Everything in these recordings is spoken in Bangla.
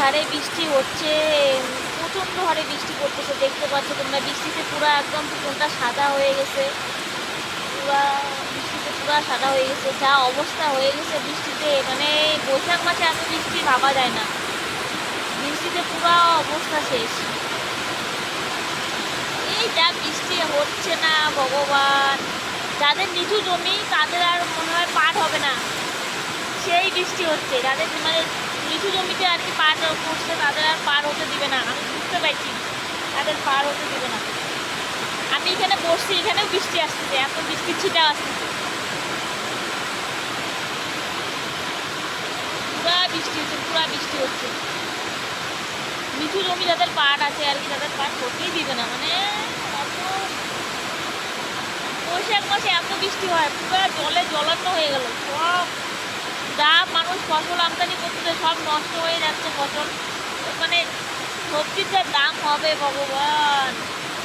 হারে বৃষ্টি হচ্ছে, প্রচণ্ড হারে বৃষ্টি পড়তেছে, দেখতে পাচ্ছ তোমরা। বৃষ্টিতে পুরো একদম কোনটা সাদা হয়ে গেছে, পুরা বৃষ্টিতে পুরা সাদা হয়ে গেছে। যা অবস্থা হয়ে গেছে বৃষ্টিতে, মানে বৈশাখ মাসে এত বৃষ্টি ভাবা যায় না। বৃষ্টিতে পুরো অবস্থা শেষ। এই যা বৃষ্টি হচ্ছে না ভগবান, যাদের নিচু জমি তাদের আর মনে হয় পাট হবে না, সেই বৃষ্টি হচ্ছে। যাদের মানে নিচু জমিতে আর কি পাট করছে তাদের আর পার হতে দিবে না, আমি বুঝতে পারছি, তাদের পার হতে দিবে না। আমি এখানে বসছি, এখানেও বৃষ্টি আসতেছে, এত বৃষ্টির ছিটা আসতেছে, পুরা বৃষ্টি হচ্ছে, পুরা বৃষ্টি হচ্ছে। নিচু জমি যাদের পাট আছে আর কি, তাদের পাট হতেই দিবে না। মানে এত বৈশাখ মাসে এত বৃষ্টি হয়, পুরো জলে জলান্ন হয়ে গেল। সব যা মানুষ ফসল আমদানি করতেছে সব নষ্ট হয়ে যাচ্ছে ফসল। মানে সবজির যা দাম হবে ভগবান,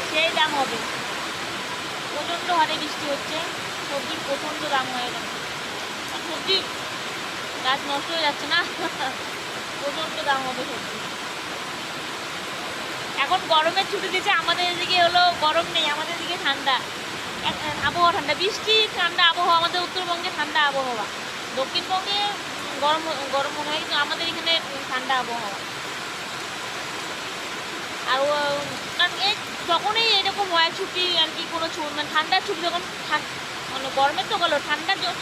সেই দাম হবে। প্রচণ্ড হারে বৃষ্টি হচ্ছে, সবজির প্রচণ্ড দাম হয়ে গেল। সবজি গাছ নষ্ট হয়ে যাচ্ছে না, প্রচণ্ড দাম হবে সবজি। এখন গরমের ছুটি দিচ্ছে, আমাদের এদিকে হলো গরম নেই, আমাদের এদিকে ঠান্ডা আবহাওয়া, ঠান্ডা বৃষ্টি, ঠান্ডা আবহাওয়া। আমাদের উত্তরবঙ্গে ঠান্ডা আবহাওয়া, দক্ষিণবঙ্গে গরম গরম মনে হয়, কিন্তু আমাদের এখানে ঠান্ডা আবহাওয়া। আর কারণ এই যখনই এরকম হয় ছুটি আর কি, কোনো মানে ঠান্ডার ছুটি যখন মানে গরমের তো গেলো,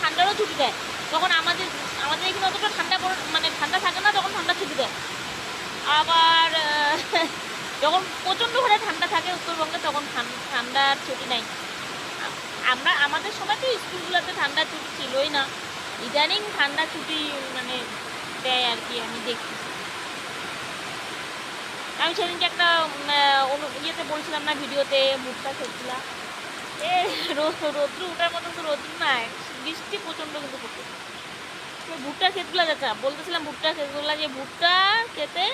ঠান্ডারও ছুটি দেয়, তখন আমাদের আমাদের এখানে অতটা ঠান্ডা মানে ঠান্ডা থাকে না, তখন ঠান্ডার ছুটি দেয়। আবার যখন প্রচণ্ড ঘরে ঠান্ডা থাকে উত্তরবঙ্গে, তখন ঠান্ডার ছুটি নাই। আমাদের সময় তো স্কুলগুলোতে ঠান্ডার ছুটি ছিলই না, ইদানিং ঠান্ডার ছুটি মানে দেয় আর কি, আমি দেখছি। আমি সেদিনকে একটা ইয়েতে বলছিলাম না, ভিডিওতে, ভুট্টা খেয়েছিলাম। রৌদ্র উঠার মতো তো রৌদ্র নাই, বৃষ্টি প্রচণ্ড কিন্তু পড়ছে। ভুট্টা ক্ষেতগুলো দেখা বলতেছিলাম, ভুট্টা ক্ষেতগুলো যে ভুট্টা খেতে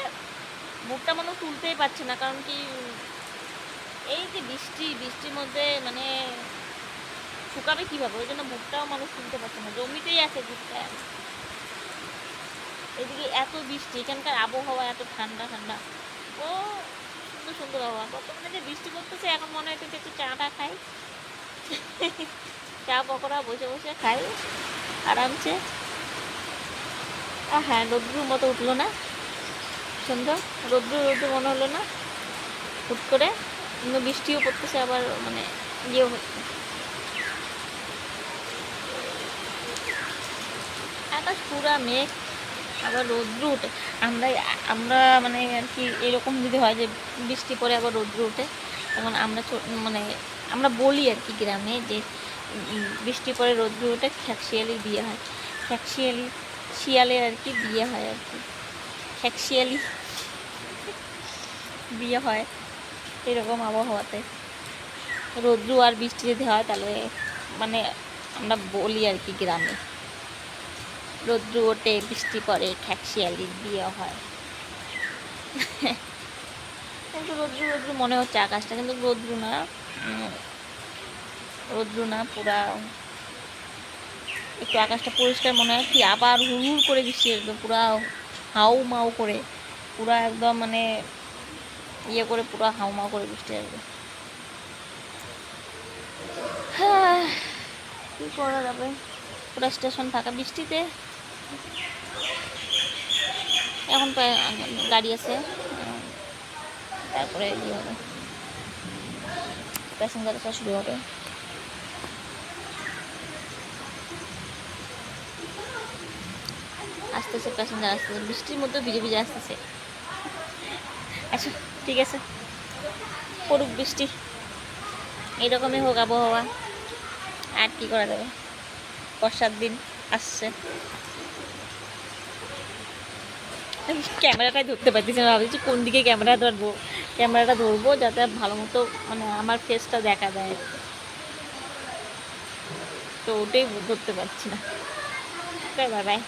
ভুট্টা মানুষ তুলতেই পারছে না, কারণ কি এই যে বৃষ্টির মধ্যে মানে শুকাবে কীভাবে, ওই জন্য ভুট্টাও মানুষ তুলতে পারছে না, জমিতেই আছে ভুট্টা। এদিকে এত বৃষ্টি, এখানকার আবহাওয়া এত ঠান্ডা ঠান্ডা, ও সুন্দর সুন্দর আবহাওয়া। বর্তমানে যে বৃষ্টি পড়তেছে, এখন মনে হয় একটু চাটা খাই, চা পকোড়া বসে বসে খাই আরামসে। হ্যাঁ, রোদ্রুর মতো উঠলো না, সুন্দর রোদ্রু রোদ্রু মনে হলো না হুট করে, কিন্তু বৃষ্টিও পড়তেছে, আবার মানে ইয়েও হচ্ছে। আকাশ পুরা মেঘ, আবার রৌদ্র উঠে। আমরা মানে আর কি এরকম যদি হয় যে বৃষ্টি পরে আবার রৌদ্র উঠে, তখন আমরা মানে আমরা বলি আর কি গ্রামে যে বৃষ্টি পরে রৌদ্র উঠে খ্যাকশিয়ালি বিয়ে হয়, শিয়ালে আর কি বিয়ে হয় আর কি, খ্যাকশিয়ালি বিয়ে হয় এরকম আবহাওয়াতে। রৌদ্র আর বৃষ্টি যদি হয় তাহলে মানে আমরা বলি আর কি গ্রামে, রৌদ্র ওঠে বৃষ্টি পড়ে খ্যাকশিয়ালির বিয়ে হয়। কিন্তু রৌদ্র মনে হচ্ছে আকাশটা, কিন্তু রৌদ্র না পুরা একটু আকাশটা পরিষ্কার মনে হয় কি, আবার হুড় করে বৃষ্টি আসবে, পুরা হাউ মাউ করে, পুরা একদম মানে ইয়ে করে, পুরা হাউ মাউ করে বৃষ্টি আসবে। হ্যাঁ, কী করা যাবে, পুরা স্টেশন ফাঁকা বৃষ্টিতে। এখন গাড়ি আছে, তারপরে ইয়ে হবে, প্যাসেঞ্জার আসা শুরু হবে। আসতেছে প্যাসেঞ্জার, আসতেছে, বৃষ্টির মধ্যে ভিজে ভিজে আসতেছে। আচ্ছা ঠিক আছে, পড়ুক বৃষ্টি, এরকমই হোক আবহাওয়া, আর কি করা যাবে, বর্ষার দিন আসছে। ক্যামেরাটাই ধরতে পারতেছি না, ভাবছি কোন দিকে ক্যামেরাটা ধরবো যাতে ভালো মতো মানে আমার ফেসটা দেখা যায়, তো ওটাই ধরতে পারছি না। Bye bye.